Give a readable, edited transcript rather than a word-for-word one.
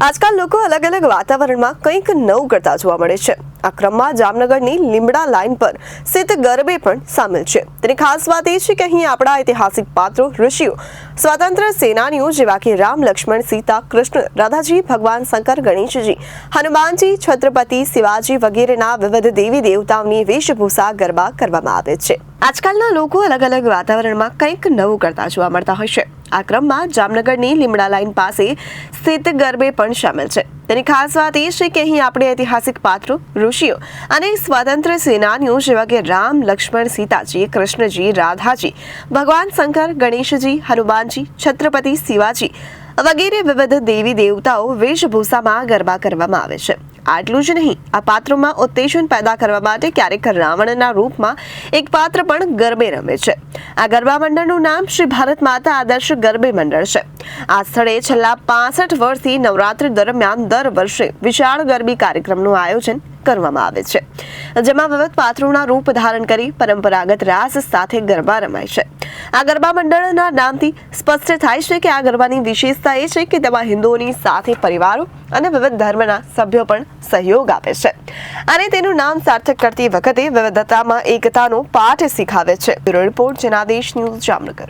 આજકાલ લોકો અલગ અલગ વાતાવરણમાં કંઈક નવું કરતા જોવા મળે છે। આ ક્રમમાં જામનગરની લીમડા લાઇન પર સ્થિત ગરબે પણ સામેલ છે। તેની ખાસ વાત એ છે કે અહીં આપણા ઐતિહાસિક પાત્રો, ઋષિઓ, સ્વાતંત્ર્ય સેનાનીઓ જેવા કે રામ, લક્ષ્મણ, સીતા, કૃષ્ણ, રાધાજી, ભગવાન શંકર, ગણેશજી, હનુમાનજી, છત્રપતિ શિવાજી વગેરેના વિવિધ દેવી દેવતાઓની વેશભૂષા ગરબા કરવામાં આવે છે। આજકાલના લોકો અલગ અલગ વાતાવરણમાં કંઈક નવું કરતા જોવા મળતા હોય છે। આ ક્રમમાં જામનગરની લીમડા લાઇન પાસે સ્થિત ગરબે પણ સામેલ છે। તેની ખાસ વાત એ છે કે અહીં આપણે ઐતિહાસિક પાત્રો, ઋષિઓ અને સ્વાતંત્ર્ય સેનાનીઓ જેવા કે રામ, લક્ષ્મણ, સીતાજી, કૃષ્ણજી, રાધાજી, ભગવાન શંકર, ગણેશજી, હનુમાનજી, છત્રપતિ શિવાજી વગેરે વિવિધ દેવી દેવતાઓ વેશભૂષામાં ગરબા કરવામાં આવે છે। આટલું જ નહીં, આ પાત્રોમાં ઉત્તેજન પેદા કરવા માટે ક્યારેક રાવણના રૂપમાં એક પાત્ર પણ ગરબે રમે છે। આ ગરબા મંડળનું નામ શ્રી ભારત માતા આદર્શ ગરબે મંડળ છે। આ સ્થળે છેલ્લા 65 વર્ષથી નવરાત્રી દરમિયાન દર વર્ષે વિશાળ ગરબી કાર્યક્રમનું આયોજન કરવામાં આવે છે, જેમાં વિવિધ પાત્રોના રૂપ ધારણ કરી પરંપરાગત રાસ સાથે ગરબા રમાય છે। આ ગરબા મંડળના નામથી સ્પષ્ટ થાય છે કે આ ગરબાની વિશેષતા એ છે કે તેમાં હિન્દુઓની સાથે પરિવારો અને વિવિધ ધર્મના સભ્યો પણ સહયોગ આપે છે અને તેનું નામ સાર્થક કરતી વખતે વિવિધતામાં એકતાનો પાઠ શીખવે છે। Bureau report, Janadesh news, Jamnagar.